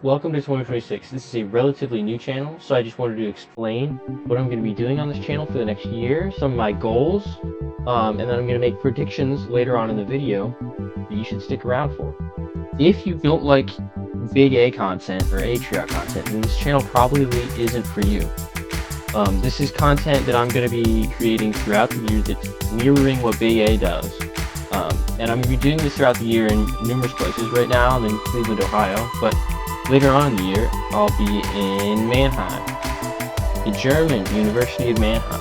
welcome to 2026. This is a relatively new channel, so I just wanted to explain what I'm going to be doing on this channel for the next year, some of my goals, and then I'm going to make predictions later on in the video that you should stick around for. If you don't like big A content or A-Triot content, then this channel probably isn't for you. This is content that I'm going to be creating throughout the year that's mirroring what Big A does. And I'm going to be doing this throughout the year in numerous places. Right now I'm in Cleveland, Ohio, but later on in the year I'll be in Mannheim, the German University of Mannheim.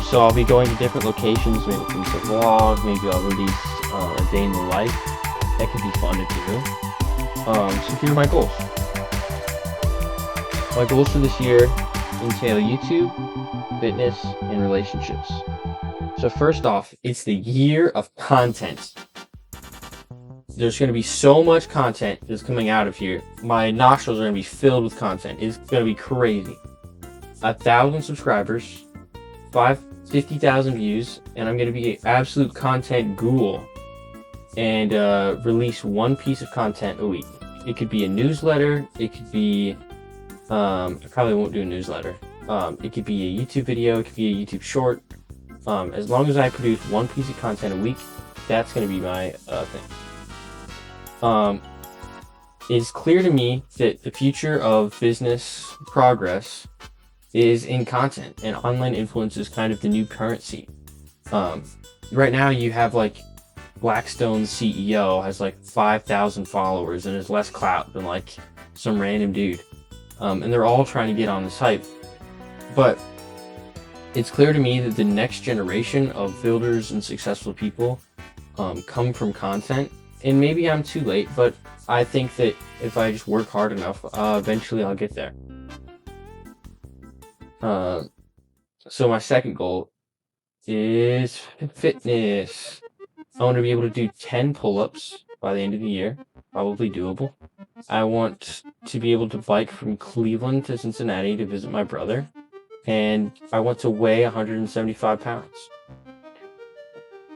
So I'll be going to different locations, maybe I'll release a vlog, maybe I'll release a day in the life. That could be fun to do. So here are my goals. My goals for this year entail YouTube, fitness, and relationships. So first off, it's the year of content. There's going to be so much content that's coming out of here. My nostrils are going to be filled with content. It's going to be crazy. 1,000 subscribers, 50,000 views, and I'm going to be an absolute content ghoul and release one piece of content a week. It could be a newsletter. It could be, I probably won't do a newsletter. It could be a YouTube video. It could be a YouTube short. As long as I produce one piece of content a week, that's going to be my thing. It's clear to me that the future of business progress is in content, and online influence is kind of the new currency. Right now you have like Blackstone's CEO has like 5,000 followers and has less clout than like some random dude. And they're all trying to get on this hype. But it's clear to me that the next generation of builders and successful people come from content. And maybe I'm too late, but I think that if I just work hard enough, eventually I'll get there. So my second goal is fitness. I want to be able to do 10 pull-ups by the end of the year. Probably doable. I want to be able to bike from Cleveland to Cincinnati to visit my brother. And I want to weigh 175 pounds.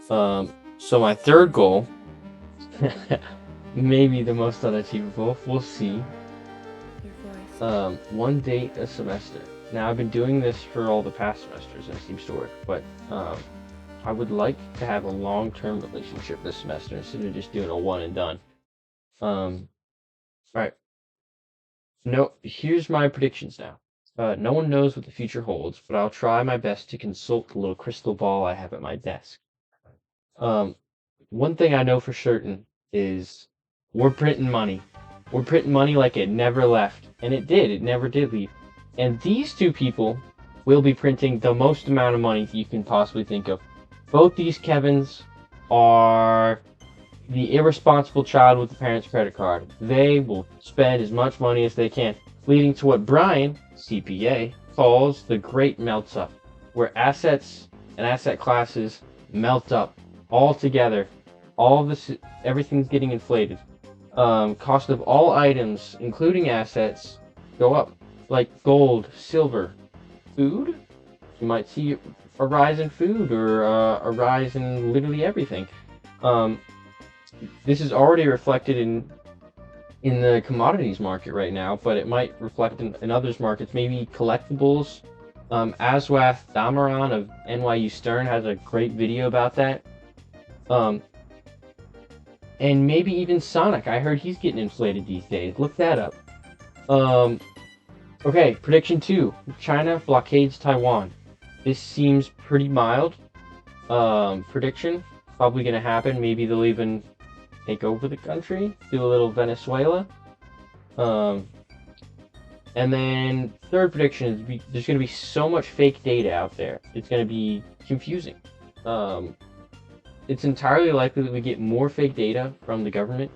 So my third goal, maybe the most unachievable, we'll see. One date a semester. Now I've been doing this for all the past semesters and it seems to work, but I would like to have a long-term relationship this semester instead of just doing a one and done. Alright. No, here's my predictions now. No one knows what the future holds, but I'll try my best to consult the little crystal ball I have at my desk. One thing I know for certain is we're printing money. We're printing money like it never left. And it did. It never did leave. And these two people will be printing the most amount of money you can possibly think of. Both these Kevins are the irresponsible child with the parents' credit card. They will spend as much money as they can, leading to what Brian, CPA, calls the great melts up, where assets and asset classes melt up all together. All of this, everything's getting inflated. Cost of all items, including assets, go up, like gold, silver, food. You might see a rise in food or a rise in literally everything. This is already reflected in the commodities market right now, but it might reflect in others markets, maybe collectibles. Aswath Damaran of NYU Stern has a great video about that. And maybe even Sonic. I heard he's getting inflated these days. Look that up. Okay, prediction 2. China blockades Taiwan. This seems pretty mild. Prediction. Probably going to happen. Maybe they'll even take over the country, do a little Venezuela. And then third prediction is there's going to be so much fake data out there. It's going to be confusing. It's entirely likely that we get more fake data from the government,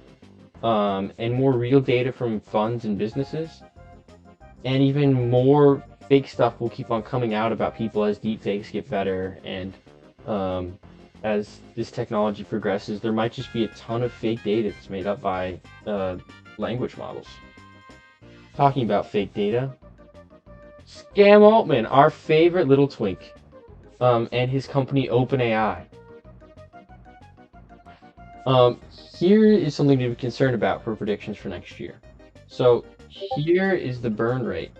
and more real data from funds and businesses. And even more fake stuff will keep on coming out about people as deepfakes get better, and as this technology progresses, there might just be a ton of fake data that's made up by language models. Talking about fake data, Scam Altman, our favorite little twink, and his company OpenAI. Here is something to be concerned about for predictions for next year. So here is the burn rate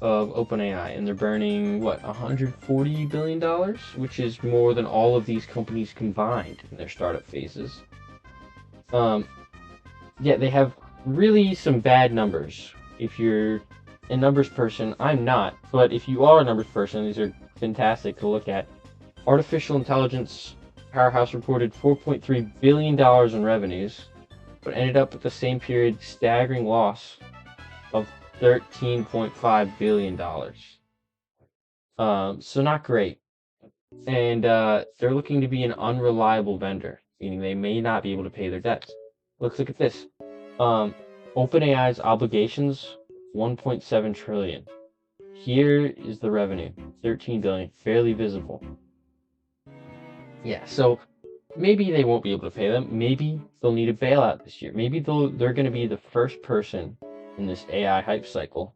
of OpenAI, and they're burning what, $140 billion, which is more than all of these companies combined in their startup phases. Yeah, they have really some bad numbers. If you're a numbers person, I'm not, but if you are a numbers person, these are fantastic to look at. Artificial intelligence powerhouse reported $4.3 billion in revenues, but ended up with the same period staggering loss of $13.5 billion. So not great. And they're looking to be an unreliable vendor, meaning they may not be able to pay their debts. Let's look at this. OpenAI's obligations, 1.7 trillion. Here is the revenue, 13 billion, fairly visible. Yeah, so maybe they won't be able to pay them. Maybe they'll need a bailout this year. Maybe they're going to be the first person in this AI hype cycle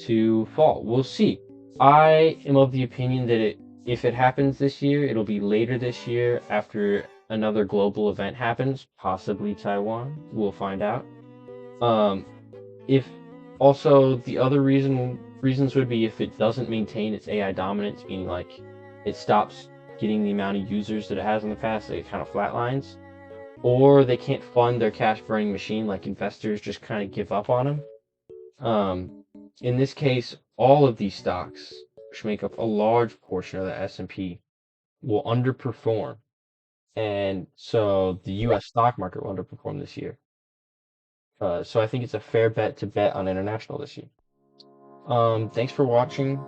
to fall. We'll see. I am of the opinion that if it happens this year, it'll be later this year after another global event happens, possibly Taiwan. We'll find out. If also the other reasons would be if it doesn't maintain its AI dominance, meaning like it stops getting the amount of users that it has in the past, it kind of flatlines, or they can't fund their cash burning machine, like investors just kind of give up on them. In this case, all of these stocks, which make up a large portion of the S&P, will underperform, and so the U.S. stock market will underperform this year. So I think it's a fair bet to bet on international this year. Thanks for watching.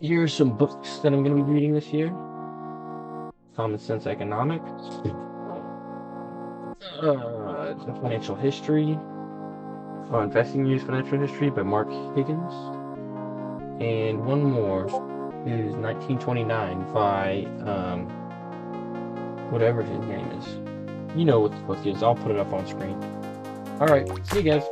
Here are some books that I'm going to be reading this year. Common Sense Economics. The Financial History. Investing News Financial History by Mark Higgins. And one more is 1929 by, whatever his name is. You know what the book is. I'll put it up on screen. Alright, see you guys.